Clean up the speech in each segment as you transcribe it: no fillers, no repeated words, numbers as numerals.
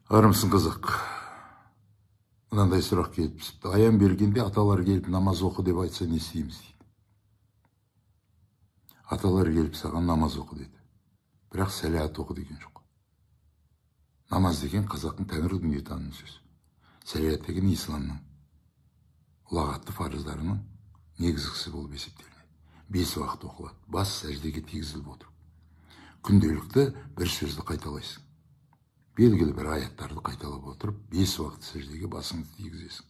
Армысың қызық. Мынандай сұрақ келіп түсіпті. Аян бергенде аталар келіп намаз оқы деп айтса не істейміз дейді. Аталар келіп саған намаз оқы деді. Бірақ сәләт оқы деген жоқ. Намаз деген қазақтың тәңір дүниетанымының сөзі. Сәләт деген исламның ұлағатты парыздарының негізгісі болып есептелінеді. 5 уақыт оқылады. Бас сәждеге тигізіліп отыр. Күнделікті бір сөзді қайталайсың. Белгілі бір аяттарды қайталап отырып, 5 уақыт сәждеге басыңды тигізесің.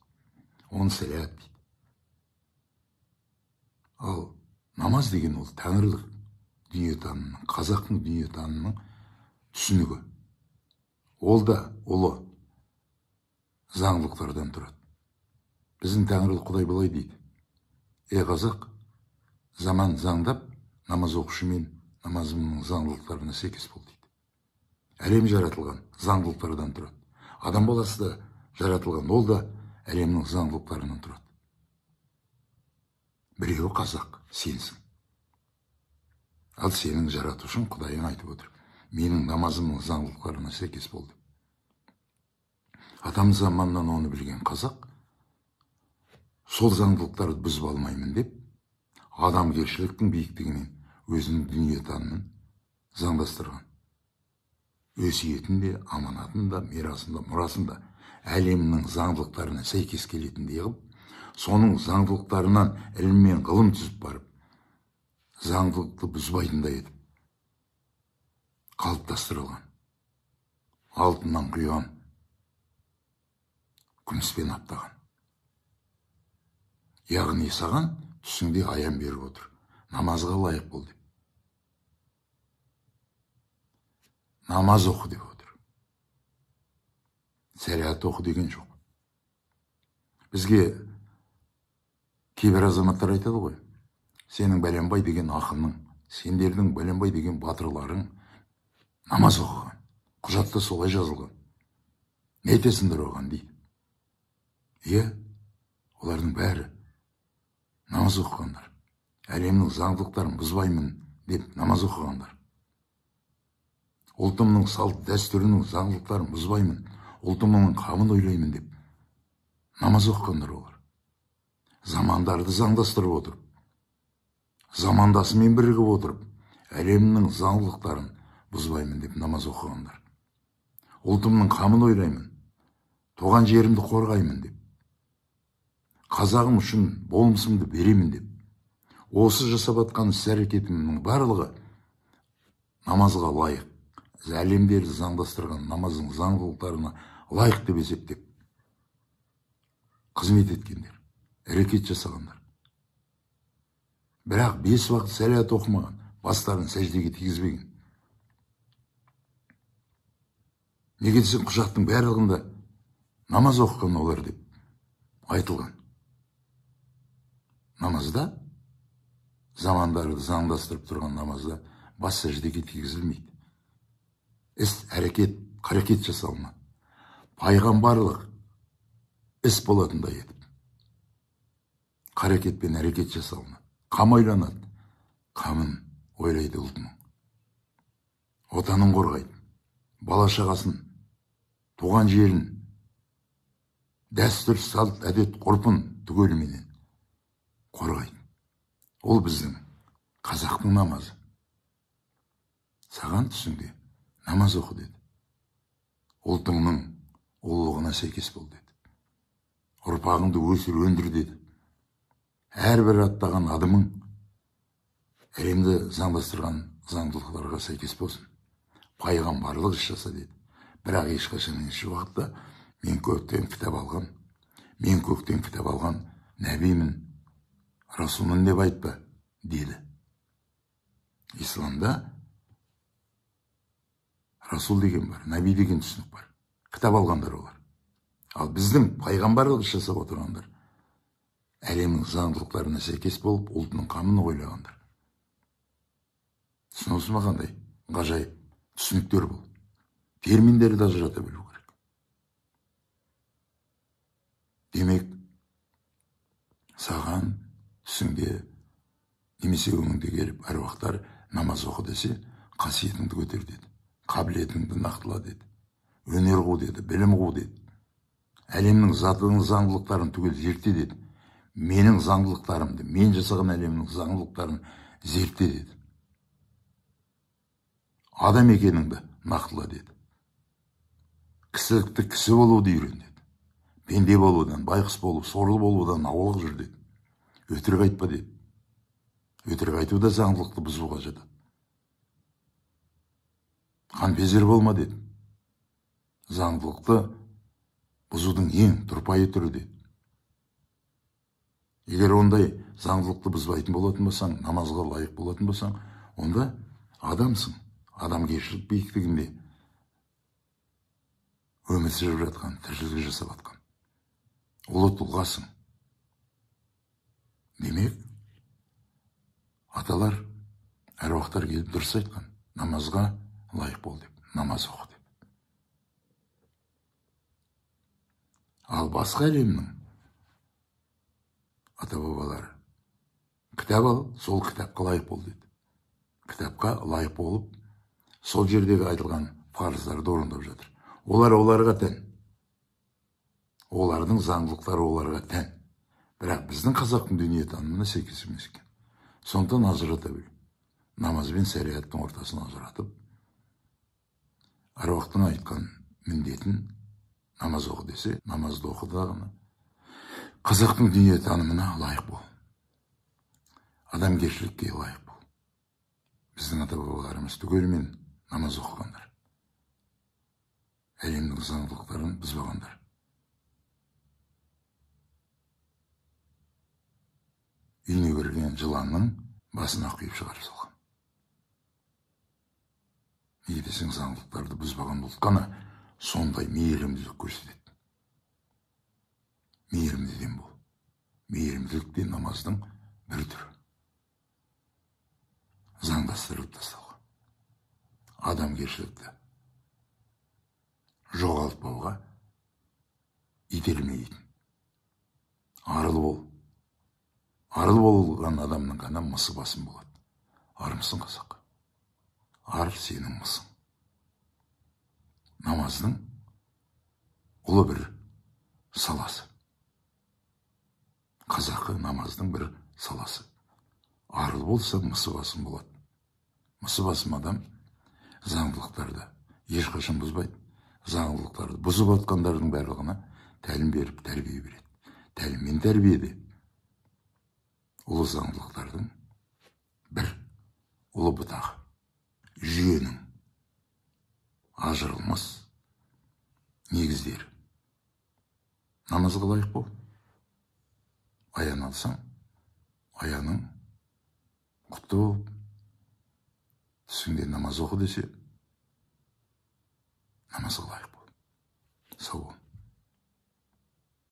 Оны сәләт дейді. Ал намаз деген ол тәңірлік дүниетанымның, қазақтың дүниетанымның түсінігі. Ол да ұлы заңдылықтардан тұрады. Біздің тәңірлік Құдай былай дейді. Қазақ, заман заңдап, намаз оқушымен намазымның заңдылықтарына сәйкес бол дейді. Әлем жаратылған заңдылықтардан тұрады. Адам баласы да жаратылған, ол да әлемнің заңдылықтарынан тұрады. Біреуі қазақ, сенсің. Ал сенің жаратушың Құдайың айтып отыр. Менің намазымның заңдылықтарына сәйкес бол деп. Атам заманнан оны білген қазақ, сол заңдылықтарды бұзып алмаймын деп, адамгершіліктің биіктігімен өзінің дүниетанымын заңдастырған. Өсиетінде, аманатында, мирасында, мұрасында әлемнің заңдылықтарына сәйкес келетіндей қылып, соның заңдылықтарынан ілім мен ғылым түзіп барып, заңдылықты бұзбайтындай етіп қалыптастырылған. Алтыннан құйған, күміспен аптаған. Яғни саған түсіңде аян беріп отыр. Намазға лайық бол деп. Намаз оқы деп отыр. Сәләт оқы деген жоқ. Бізге кейбір азаматтар айтады ғой. Сенің бәленбай деген ақының, сендердің бәленбай деген батырларың намаз оқыған. Құжатта солай жазылған. Не айтасыңдар оған дейді. Олардың бәрі намаз оқығандар. Әлемнің заңдылықтарын бұзбаймын деп намаз оқығандар. Ұлтымның салт дәстүрінің заңдылықтарын бұзбаймын, ұлтымның қамын ойлаймын деп намаз оқығандар олар. Замандарды заңдастырып отырып, замандасымен бірігіп отырып, әлемнің заңдылықтарын бұзбаймын деп намаз оқығандар. Ұлтымның қамын ойлаймын, туған жерімді қорғаймын деп, қазағым үшін болмысымды беремін деп, осы жасап атқан іс-әрекетімнің барлығы намазға лайық. Әлемдерді заңдастырған намаздың заңдылықтарына лайық деп есептеп қызмет еткендер, әрекет жасағандар. Бірақ 5 уақыт сәләт оқымаған, бастарын сәждеге тигізбеген. Неге десең, құжаттың барлығында намаз оқыған олар деп айтылған. Намазда, замандарды заңдастырып тұрған намазда бас сәждеге тигізілмейді. Іс-әрекет, қарекет жасалма. Пайғамбарлық іс болатындай етіп. Қарекет пен әрекет жасалма. Қам ойланады. Қамын ойлайды ұлтының. Отанын қорғайды. Бала шағасын, туған жерін, дәстүр, салт, әдет, ғұрпын түгеліменен қорғайды. Ол біздің қазақтың намазы. Саған түсіңде намаз оқы деді. Ұлтыңның ұлылығына сәйкес бол деді. Ұрпағыңды өсір, өндір деді. Әрбір аттаған адымың әлемді заңдастырған заңдылықтарға сәйкес болсын. Пайғамбарлық іс жаса деді. Бірақ ешқашан еш уақытта мен көктен кітап алған нәбимін, расулмын деп айтпа деді. Исламда расул деген бар, нәби деген түсінік бар. Кітап алғандар олар. Ал біздің пайғамбарлық іс жасап отырғандар әлемнің заңдылықтарына сәйкес болып, ұлтының қамын ойлағандар. Түсінісі қандай ғажайып түсініктер бұл. Терминдерді ажырата білу керек. Демек, саған түсіңде немесе өңіңде келіп әруақтар намаз оқы десе, қасиетіңді көтер деді. Қабілетіңді нақтыла деді. өнер қу деді, білім қу деді. Әлемнің затының заңдылықтарын түгел зерте деді. Менің заңдылықтарымды, мен жасаған әлемнің заңдылықтарын зерте деді. Адам екеніңді нақтыла деді. Кісілікті кісі болуды үйрен деді. Пенде болудан, байқұс болу, сорлы болудан аулақ жүр деді. Өтірік айтпа деді. Өтірік айту да заңдылықты бұзуға жатады. Қанпезер болма деді. Заңдылықты бұзудың ең тұрпайы түрі деді. Егер ондай заңдылықты бұзбайтын болатын болсаң, намазға лайық болатын болсаң, онда адамсың. Адамгершілік биіктігінде өмір сүріп жатқан, тіршілік жасап жатқан. Ұлы тұлғасың. Демек, аталар, әруақтар келіп дұрыс айтқан. Намазға лайық бол деп, намаз оқы деп. Ал басқа әлемнің ата-бабалары кітап ал, сол кітапқа лайық бол деді. Кітапқа лайық болып, сол жердегі айтылған парыздарды орындап жатыр. Оларға тән. Олардың заңдылықтары оларға тән. Бірақ біздің қазақтың дүниетанымына сәйкес емес екен. Сондықтан ажырата біл. Намаз бен шариғаттың ортасын ажыратып, аруақтың айтқан міндетін намаз оқы десе, намазды оқы дағыны. Қазақтың дүниетанымына лайық бол. Адамгершілікке лайық бол. Біздің ата-бабаларымыз түгелімен намаз оқығандар. Әлемнің заңдылықтарын бұзбағандар. Үйіне кірген жыланның басына құйып шығарып салған. Неге десең, заңдылықтарды бұзбаған болып қана сондай мейірімділік көрсетеді. Мейірімдіден бол. Мейірімділік те намаздың бір түрі. Заңдастырылып тастауға. Адамгершілікті жоғалтпауға итермейтін. Арыл бол. Арыл болған адамның ғана мысы басым болады. Армысың қазақ? Ар сенің мысың. Намаздың ұлы бір саласы. Қазақы намаздың бір саласы. Арыл болса мысы басым болады. Мысы басым адам заңдылықтарды ешқашан бұзбайды. Заңдылықтарды бұзып атқандардың барлығына тәлім беріп, тәрбие береді. Тәлім мен тәрбиеде ұлы заңдылықтардың бір ұлы бұтағы, жүйенің ажырылмас негіздері. Намазға лайық бол. Аян алсаң, аяның құтты болып, түсіңде намаз оқы десе, намазға лайық бол. Сау бол.